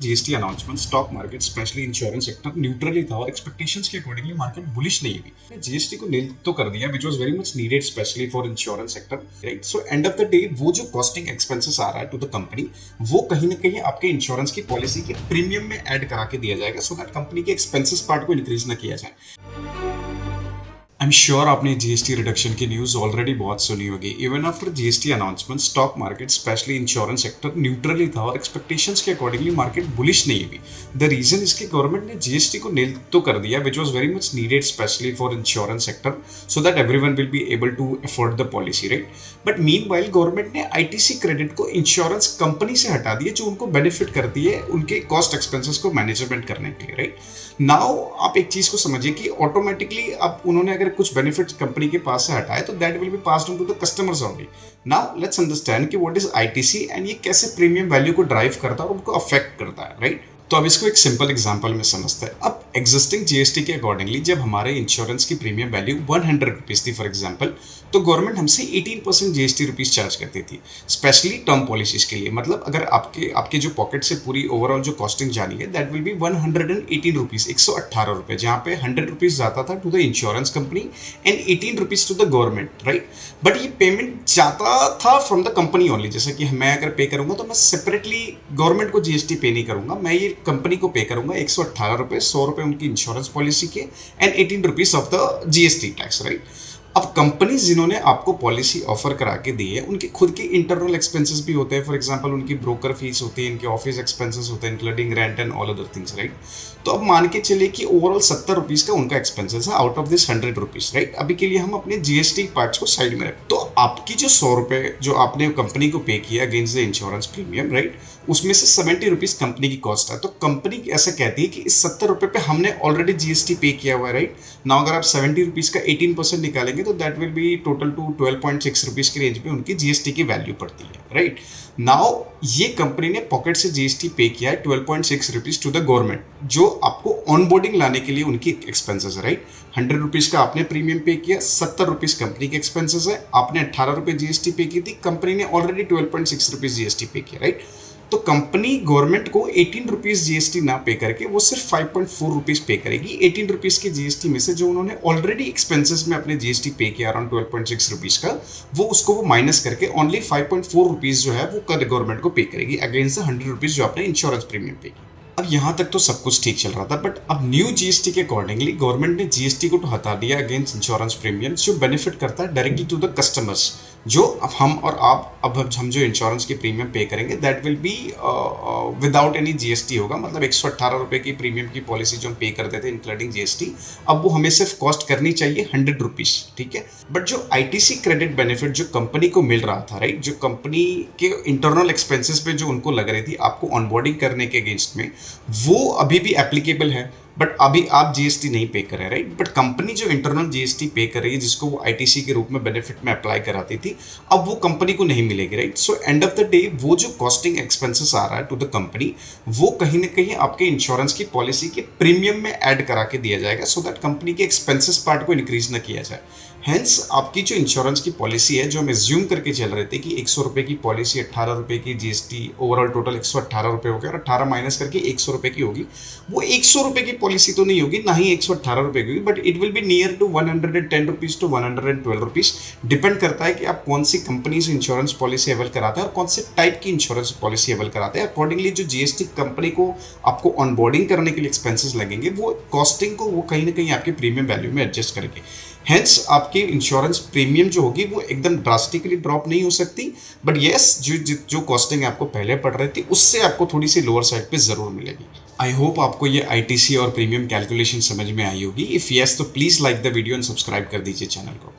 GST announcement stock market specially insurance sector neutrally था और expectations के अकॉर्डिंगली मार्केट बुलिश नहीं हुई। जीएसटी को नील तो कर दिया which was very much needed specially for insurance sector, right. So end of the day वो जो कॉस्टिंग एक्सपेंसेस आ रहा है टू द कंपनी, वो कहीं ना कहीं आपके इंश्योरेंस की पॉलिसी के प्रीमियम में ऐड करा के दिया जाएगा सो दैट कंपनी के एक्सपेंसेस पार्ट को इंक्रीज ना किया जाए। आई एम श्योर आपने जीएसटी रिडक्शन की न्यूज़ ऑलरेडी बहुत सुनी होगी। Even after GST announcement stock market specially insurance sector neutrally था और एक्सपेक्टेशंस के अकॉर्डिंगली मार्केट बुलिश नहीं हुई। द रीजन इसके गवर्नमेंट ने जीएसटी को नील तो कर दिया which was very much needed specially for insurance sector so that everyone will be able to afford the policy, right. But meanwhile government ने आईटीसी क्रेडिट को इंश्योरेंस कंपनी से हटा दिया जो उनको बेनिफिट करती है उनके कॉस्ट एक्सपेंसेस को मैनेजमेंट करने के लिए, राइट। नाउ आप एक चीज को समझिए कि ऑटोमेटिकली अब उन्होंने अगर कुछ बेनिफिट्स कंपनी के पास से हटाए तो that will be passed on to the customers only. Now let's understand कि व्हाट इज आईटीसी एंड ये कैसे प्रीमियम वैल्यू को ड्राइव करता है और उनको अफेक्ट करता है, राइट। तो अब इसको एक सिंपल एग्जांपल में समझते हैं। अब एग्जिस्टिंग जीएसटी के अकॉर्डिंगली जब हमारे इंश्योरेंस की प्रीमियम वैल्यू 100 रुपीज थी फॉर एग्जांपल, तो गवर्नमेंट हमसे 18% जीएसटी रुपीज चार्ज करती थी स्पेशली टर्म पॉलिसीज के लिए। मतलब अगर आपके जो पॉकेट से पूरी ओवरऑल जो कॉस्टिंग जानी है दैट विल बी 118 रुपीज, 118 रुपए, जहाँ पे 100 रुपीज जाता था to the insurance company and 18 rupees to the government, right. But ये पेमेंट जाता था फ्रॉम द कंपनी ओनली। जैसे कि मैं अगर पे करूंगा तो मैं सेपरेटली गवर्नमेंट को जीएसटी पे नहीं करूंगा, मैं ये कंपनी को पे करूंगा 118 रुपए, 100 रुपए उनकी इंश्योरेंस पॉलिसी के and 18 rupees of the GST tax, right. अब कंपनी जिन्होंने आपको पॉलिसी ऑफर करा के दी है उनके खुद के इंटरनल एक्सपेंसेस भी होते हैं। फॉर एग्जांपल उनकी ब्रोकर फीस होती है, इनके ऑफिस एक्सपेंसेस होते हैं including rent and all other things, right. तो अब मान के चलिए कि ओवरऑल 70 रुपीज का उनका एक्सपेंसेस है out of this 100 rupees, right. अभी के लिए हम अपने जीएसटी पार्ट्स को साइड में रखें तो आपकी जो 100 रुपए जो आपने कंपनी को पे किया against the insurance premium, right, उसमें से 70 रुपीज कंपनी की कॉस्ट है। तो कंपनी ऐसा कहती है कि इस 70 रुपए पे हमने ऑलरेडी जीएसटी पे किया हुआ है, राइट। नाउ अगर आप 70 रुपीज का 18% निकालेंगे तो that will B total two 12.6 rupees की रेंज में उनकी जीएसटी की वैल्यू पड़ती है, राइट। नाउ ये कंपनी ने पॉकेट से जीएसटी पे किया है 12.6 रुपीज टू द गवर्नमेंट जो आपको ऑनबोर्डिंग लाने के लिए उनकी एक्सपेंसेस है, राइट। 100 रुपीज का आपने प्रीमियम पे किया, 70 रुपीज कंपनी के एक्सपेंसेस है, आपने 18 रुपए जीएसटी पे की थी, कंपनी ने ऑलरेडी 12.6 रुपीज जीएसटी पे किया, राइट। तो कंपनी गवर्नमेंट को 18 रुपीज जीएसटी ना पे करके वो सिर्फ 5.4 रुपीज पे करेगी 18 रुपीज के जीएसटी में से जो उन्होंने ऑलरेडी एक्सपेंसेस में अपने जीएसटी पे किया अराउंड 12.6 रुपीज का, वो उसको वो माइनस करके ओनली 5.4 रुपीज जो है वो कर गवर्नमेंट को पे करेगी अगेंस्ट द 100 रुपीज जो आपने इंश्योरेंस प्रीमियम पे की। अब यहाँ तक तो सब कुछ ठीक चल रहा था, बट अब न्यू जीएसटी के अकॉर्डिंगली गवर्नमेंट ने जीएसटी को तो हटा दिया अगेंस्ट इंश्योरेंस प्रीमियम जो बेनिफिट करता है डायरेक्टली टू द कस्टमर्स। जो अब हम और आप अब हम जो इंश्योरेंस की प्रीमियम पे करेंगे that will be without any GST होगा। मतलब 118 रुपए की प्रीमियम की पॉलिसी जो हम पे करते थे इंक्लूडिंग जीएसटी, अब वो हमें सिर्फ कॉस्ट करनी चाहिए 100 रुपीज, ठीक है। बट जो आईटीसी क्रेडिट बेनिफिट जो कंपनी को मिल रहा था, राइट, जो कंपनी के इंटरनल एक्सपेंसेस पे जो उनको लग रही थी आपको ऑनबोर्डिंग करने के अगेंस्ट में, वो अभी भी एप्लीकेबल है। बट अभी आप जीएसटी नहीं पे कर रहे हैं, राइट। बट कंपनी जो इंटरनल जीएसटी पे कर रही है जिसको वो आईटीसी के रूप में बेनिफिट में अप्लाई कराती थी, अब वो कंपनी को नहीं मिलेगी, right. So end of the day वो जो कॉस्टिंग एक्सपेंसेस आ रहा है टू द कंपनी, वो कहीं ना कहीं आपके इंश्योरेंस की पॉलिसी के प्रीमियम में ऐड करा के दिया जाएगा सो दैट कंपनी के एक्सपेंसेस पार्ट को इंक्रीज ना किया जाए। हेंस आपकी जो इंश्योरेंस की पॉलिसी है जो हम एज्यूम करके चल रहे थे कि 100 रुपए की पॉलिसी 18 रुपए की जीएसटी ओवरऑल टोटल 118 रुपए हो गया और 18 माइनस करके 100 रुपए की होगी, वो 100 रुपए की पॉलिसी तो नहीं होगी, ना ही 118 रुपए की होगी, but it will be near to 110 rupees to 112 rupees. Depend करता है कि आप कौन सी कंपनी से इंश्योरेंस पॉलिसी अवेल कराते हैं और कौन से टाइप की इंश्योरेंस पॉलिसी अवेल कराते हैं। अकॉर्डिंगली जो जीएसटी कंपनी को आपको ऑनबोर्डिंग करने के लिए एक्सपेंसेस लगेंगे वो कॉस्टिंग को वो कहीं ना कहीं आपके प्रीमियम वैल्यू में एडजस्ट करके, हेंस आपकी इंश्योरेंस प्रीमियम जो होगी वो एकदम ड्रास्टिकली ड्रॉप नहीं हो सकती। बट येस जो कॉस्टिंग आपको पहले पड़ रही थी उससे आपको थोड़ी सी लोअर साइड पे जरूर मिलेगी। आई होप आपको ये आईटीसी और प्रीमियम कैलकुलेशन समझ में आई होगी। इफ यस तो please like the video and subscribe कर दीजिए चैनल को।